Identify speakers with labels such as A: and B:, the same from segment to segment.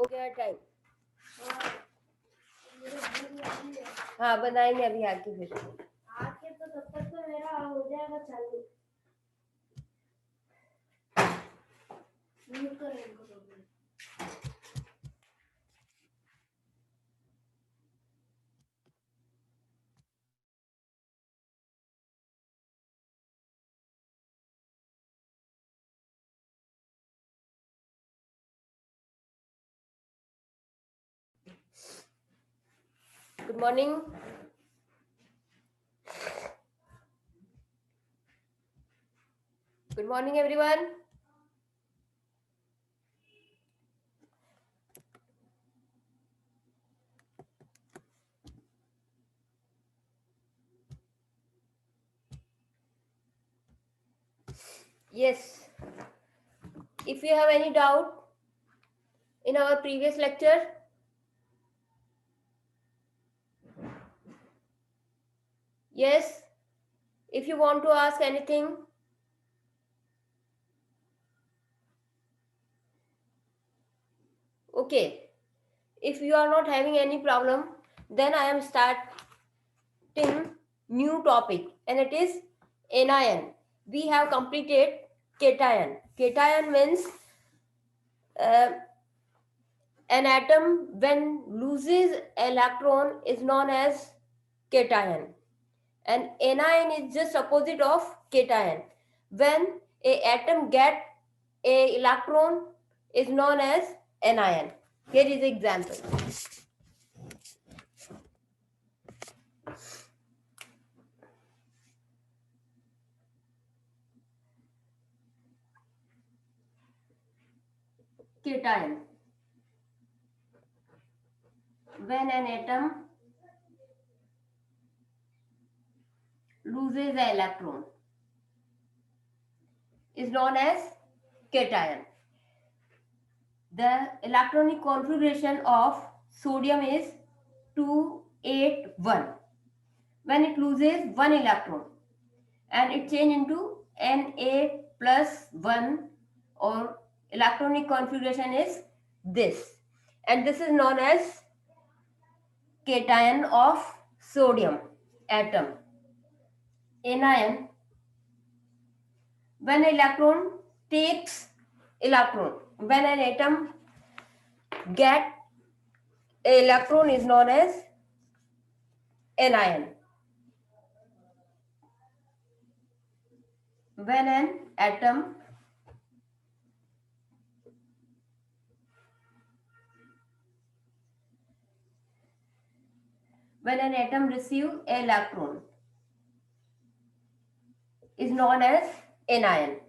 A: हो गया टाइम। हाँ बनाएंगे अभी आके फिर
B: आके तो तब तक तो मेरा हो जाएगा चालू। म्यूट कर इनको तो।
A: Good morning. Good morning everyone. Yes, if you have any doubt in our previous lecture, yes, if you want to ask anything, okay. If you are not having any problem, then I am starting new topic, and it is anion. We have completed cation. Cation means uh, an atom when loses electron is known as cation, and anion is just opposite of cation. When a atom get a electron is known as anion. Here is example. Cation. When an atom loses an electron is known as cation. The electronic configuration of sodium is 281. When it loses one electron and it change into Na plus 1, or electronic configuration is this, and this is known as cation of sodium atom. Anion, when electron takes electron, when an atom get electron is known as anion. When an atom receive electron is known as anion.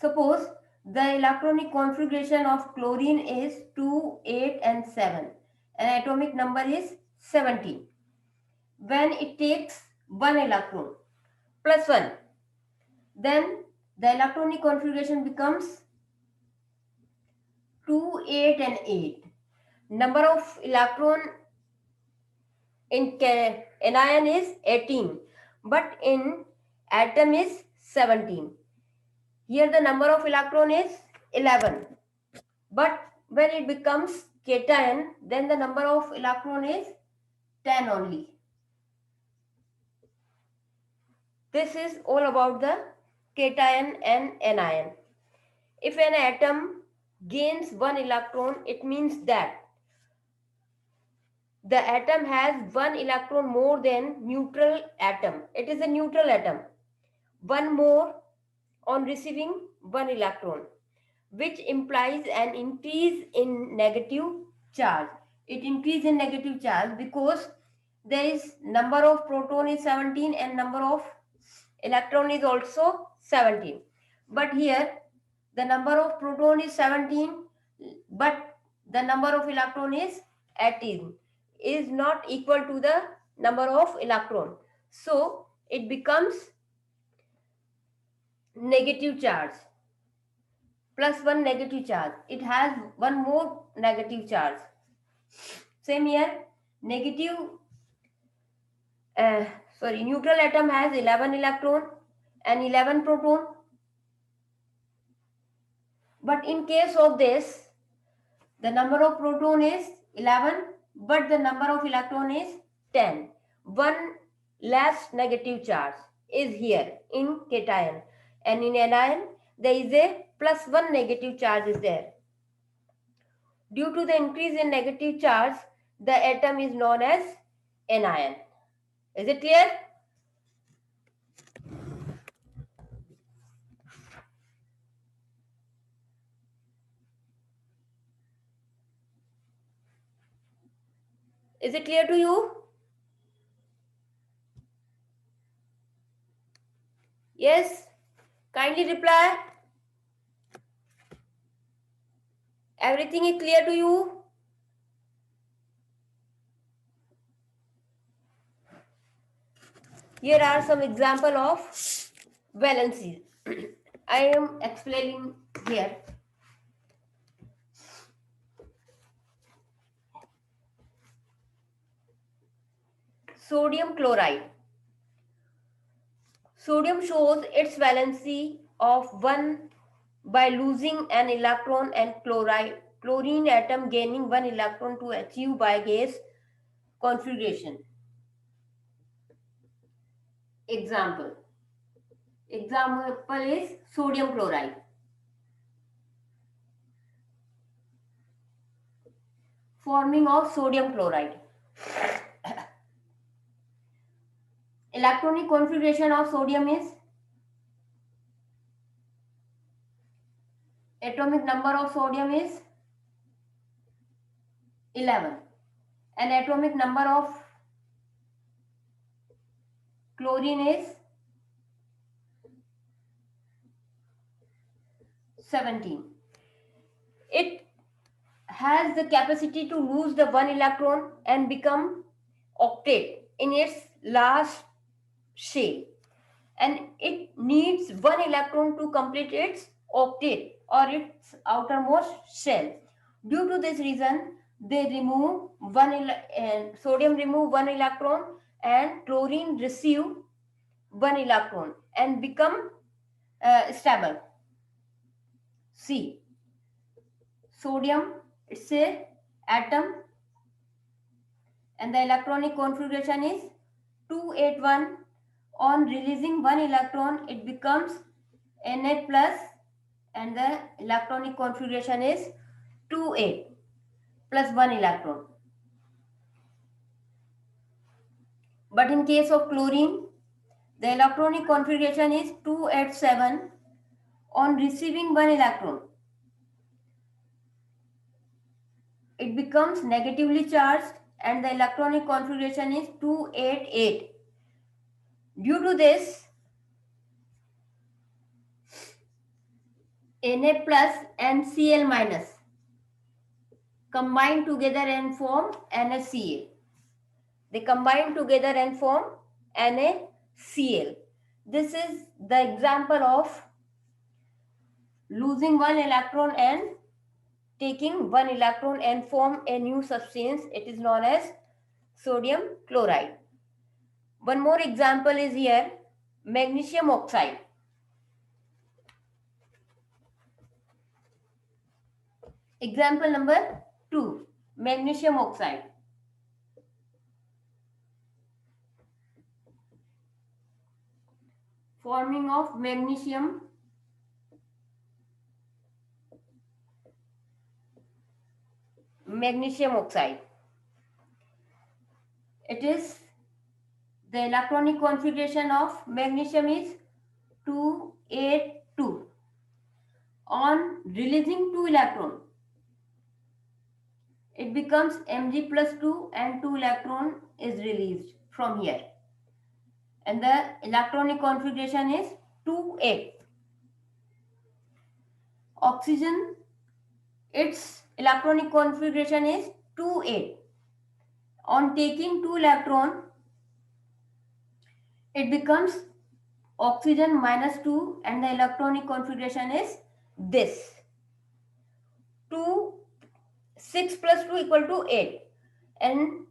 A: Suppose the electronic configuration of chlorine is 2, 8 and 7 and atomic number is 17. When it takes one electron plus 1, then the electronic configuration becomes 2, 8 and 8. Number of electron in anion is 18, but in atom is 17. Here the number of electron is 11, but when it becomes cation, then the number of electron is 10 only. This is all about the cation and anion. If an atom gains one electron, it means that the atom has one electron more than neutral atom. It is a neutral atom. One more on receiving one electron, which implies an increase in negative charge. It increases in negative charge because there is number of proton is 17 and number of electron is also 17. But here the number of proton is 17, but the number of electron is 18, is not equal to the number of electron. So it becomes negative charge, plus one negative charge. It has one more negative charge. Same here, negative, neutral atom has 11 electron and 11 proton. But in case of this, The number of proton is 11, but the number of electron is 10. One less negative charge is here in cation, and in anion there is a plus 1 negative charge is there. Due to the increase in negative charge, the atom is known as anion. Is it clear? Is it clear to you? Yes? Kindly reply. Everything is clear to you? Here are some example of valencies. I am explaining here. Sodium chloride. Sodium shows its valency of 1 by losing an electron, and chlorine atom gaining 1 electron to achieve by gas configuration. Example is sodium chloride. Forming of sodium chloride. Electronic configuration of sodium is atomic number of sodium is 11, and atomic number of chlorine is 17. It has the capacity to lose the 1 electron and become octet in its last shell, and it needs 1 electron to complete its octet or its outermost shell. Due to this reason, they remove sodium remove 1 electron and chlorine receive 1 electron and become stable. See, sodium, it's a atom, and the electronic configuration is 281. On releasing 1 electron, it becomes Na plus, and the electronic configuration is 28 plus 1 electron. But in case of chlorine, the electronic configuration is 287. On receiving 1 electron, it becomes negatively charged, and the electronic configuration is 288. Due to this, Na plus and Cl minus combine together and form NaCl. They combine together and form NaCl. This is the example of losing 1 electron and taking 1 electron and form a new substance. It is known as sodium chloride. One more example is here, magnesium oxide. Example number 2, magnesium oxide. Forming of magnesium oxide. It is the electronic configuration of magnesium is 282. On releasing 2 electron, it becomes Mg plus 2 and 2 electron is released from here, and the electronic configuration is 2,8. Oxygen, its electronic configuration is 2,8. On taking 2 electron, it becomes oxygen minus 2, and the electronic configuration is this. 6 plus 2 equal to 8, and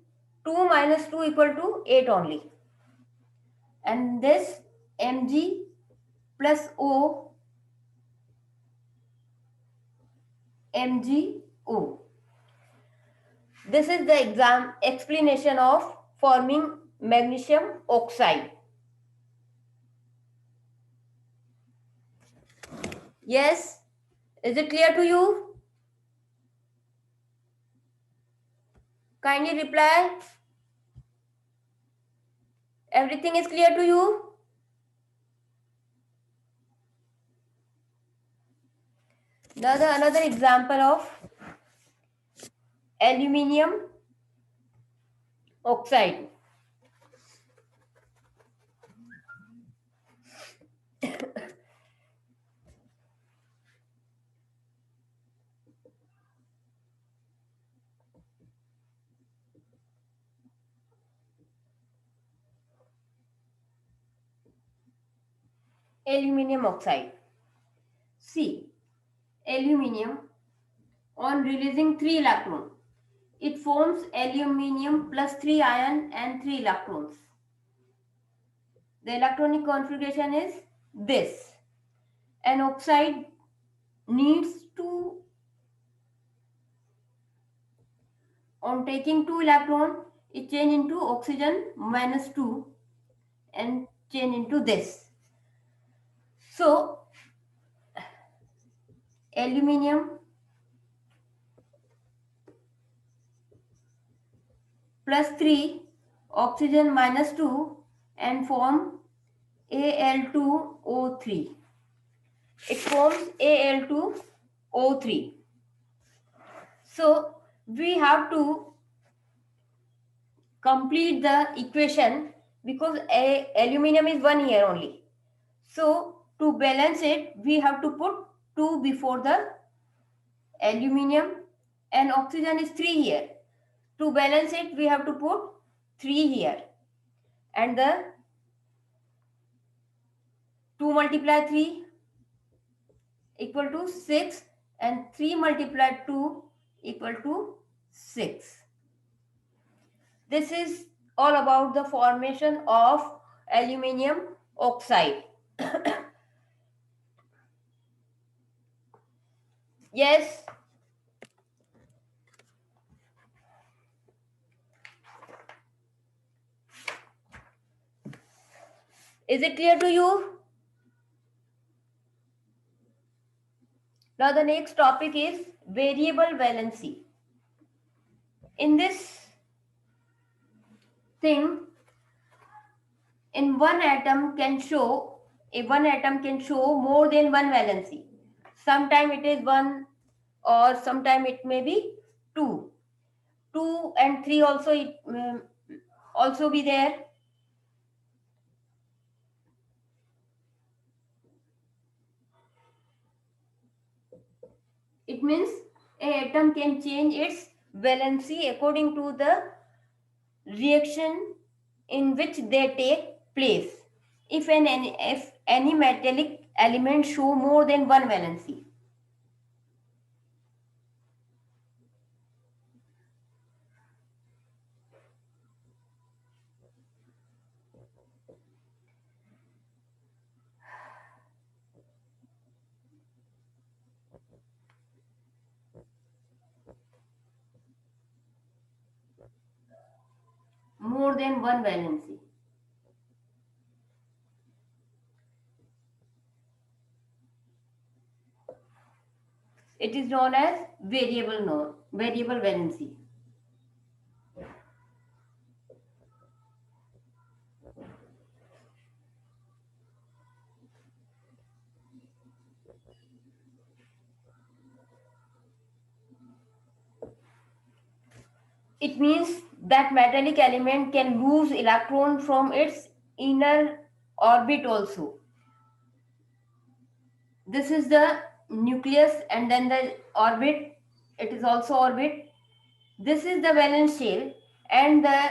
A: 2 minus 2 equal to 8 only. And this Mg plus O, MgO. This is the explanation of forming magnesium oxide. Yes, is it clear to you? Kindly reply. Everything is clear to you? Another example of aluminium oxide. Aluminium oxide. See, aluminium on releasing 3 electrons, it forms aluminium plus 3 ion and 3 electrons. The electronic configuration is this. An oxide needs to, on taking 2 electron, it change into oxygen minus 2 and change into this. So aluminium plus 3, oxygen minus 2 and form Al2O3. It forms Al2O3. So we have to complete the equation because aluminum is 1 here only. So to balance it, we have to put 2 before the aluminium and oxygen is 3 here. To balance it, we have to put 3 here. And the 2 multiply 3 equal to 6 and 3 multiplied 2 equal to 6. This is all about the formation of aluminium oxide. Yes. Is it clear to you? Now the next topic is variable valency. In this thing, in one atom can show more than one valency. Sometime it is 1 or sometime it may be 2. 2 and 3 also it also be there. It means an atom can change its valency according to the reaction in which they take place. If any metallic element show more than one valency. More than one valency. It is known as variable valency. It means that metallic element can lose electron from its inner orbit also. This is the nucleus and then the orbit. It is also orbit. This is the valence shell and the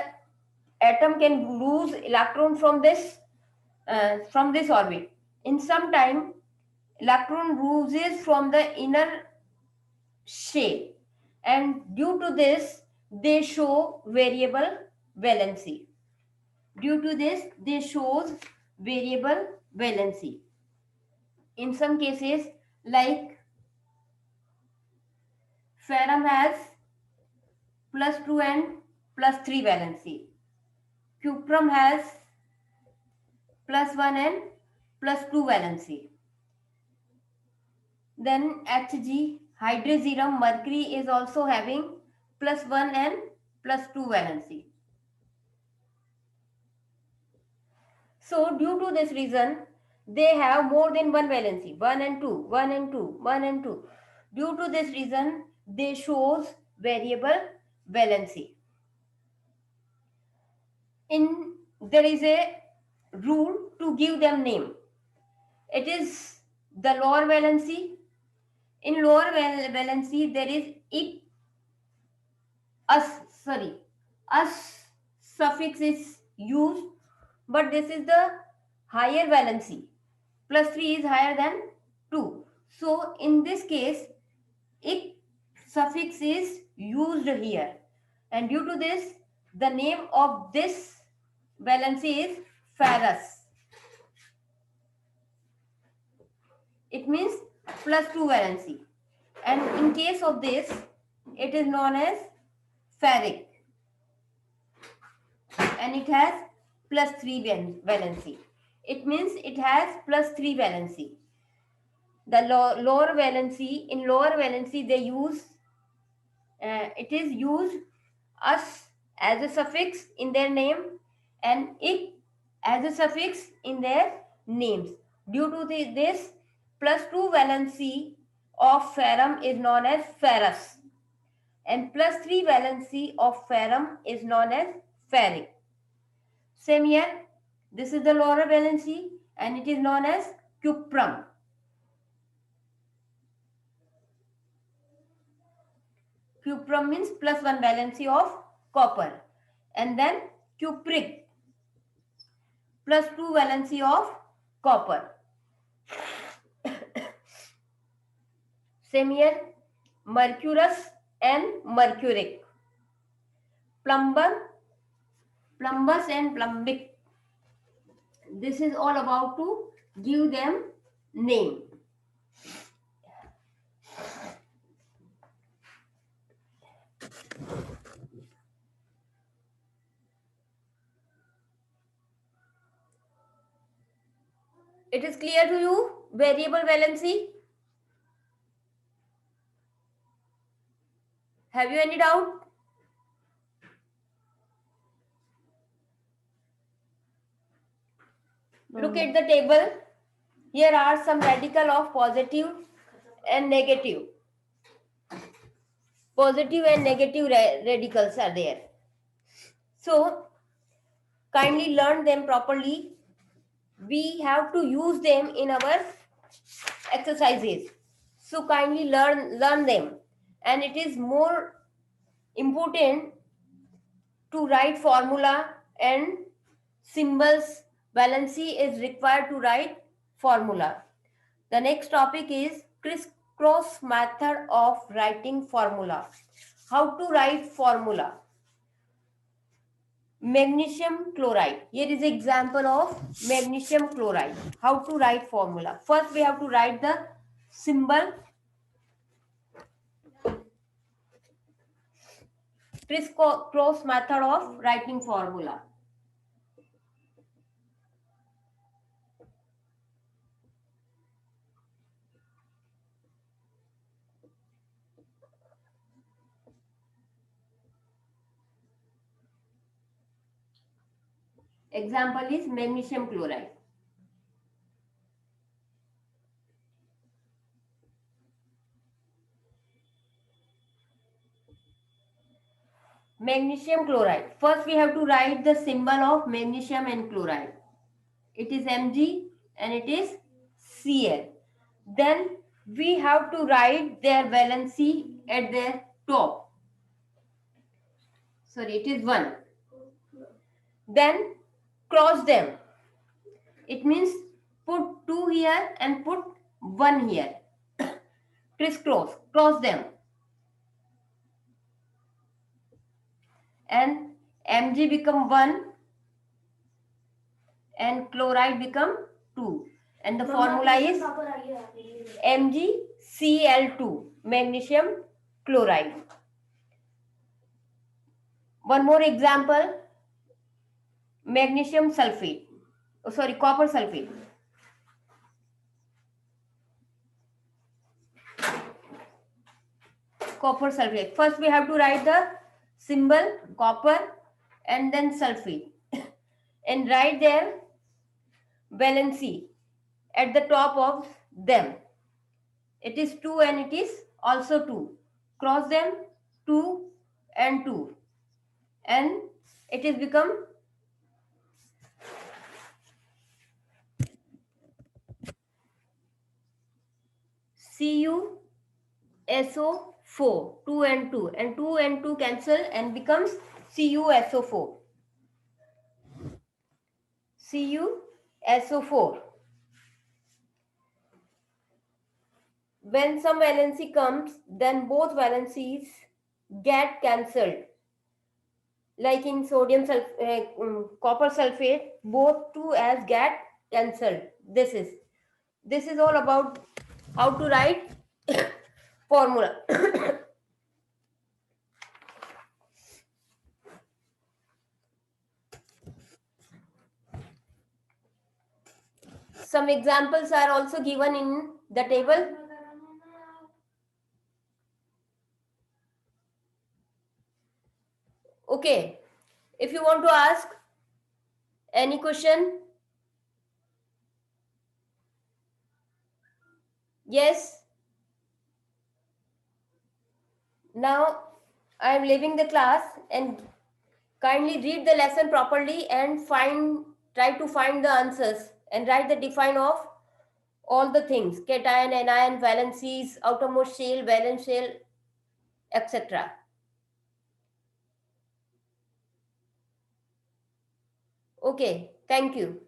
A: atom can lose electron from this orbit. In some time, electron loses from the inner shell and due to this they show variable valency. Due to this they shows variable valency. In some cases like ferrum has +2 and +3 valency. Cuprum has +1 and +2 valency. Then Hg, hydroxyrum mercury, is also having +1 and +2 valency. So due to this reason, they have more than one valency, 1 and 2, 1 and 2, 1 and 2. Due to this reason, they shows variable valency. There is a rule to give them name. It is the lower valency. In lower valency, there is it, us suffix is used, but this is the higher valency. +3 is higher than 2. So in this case, it suffix is used here. And due to this, the name of this valency is ferrous. It means +2 valency. And in case of this, it is known as ferric. And it has +3 valency. It means it has +3 valency. The lower valency, in lower valency they use, it is used us as a suffix in their name and it as a suffix in their names. Due to this, +2 valency of ferrum is known as ferrous and +3 valency of ferrum is known as ferric. Same here, this is the lower valency and it is known as cuprum. Cuprum means +1 valency of copper. And then cupric, +2 valency of copper. Same here, mercurous and mercuric. Plumbus and plumbic. This is all about to give them name. It is clear to you, variable valency? Have you any doubt? Look at the table. Here are some radical of positive and negative. Positive and negative radicals are there. So, kindly learn them properly. We have to use them in our exercises. So, kindly learn them. And it is more important to write formula and symbols. Valency is required to write formula. The next topic is crisscross method of writing formula. How to write formula? Magnesium chloride. Here is an example of magnesium chloride. How to write formula? First we have to write the symbol. Crisscross method of writing formula. Example is magnesium chloride. Magnesium chloride. First we have to write the symbol of magnesium and chloride. It is Mg and it is Cl. Then we have to write their valency at their top. Sorry, it is 1. Then cross them. It means put 2 here and put 1 here. Crisscross, cross them. And Mg become 1 and chloride become 2. And the formula is MgCl2, magnesium chloride. One more example, magnesium sulfate. Oh, sorry, copper sulfate. Copper sulfate. First we have to write the symbol copper and then sulfate and write their valency at the top of them. It is 2 and it is also 2. Cross them, 2 and 2. And it is become CuSO4, 2 and 2, and 2 and 2 cancel and becomes CuSO4. CuSO4. When some valency comes, then both valencies get cancelled. Like in copper sulfate, both 2 as get cancelled. This is all about how to write formula. Some examples are also given in the table. Okay, if you want to ask any question, yes. Now I am leaving the class, and kindly read the lesson properly and try to find the answers and write the define of all the things: cation, anion, valencies, outermost shell, valence shell, etc. Okay, thank you.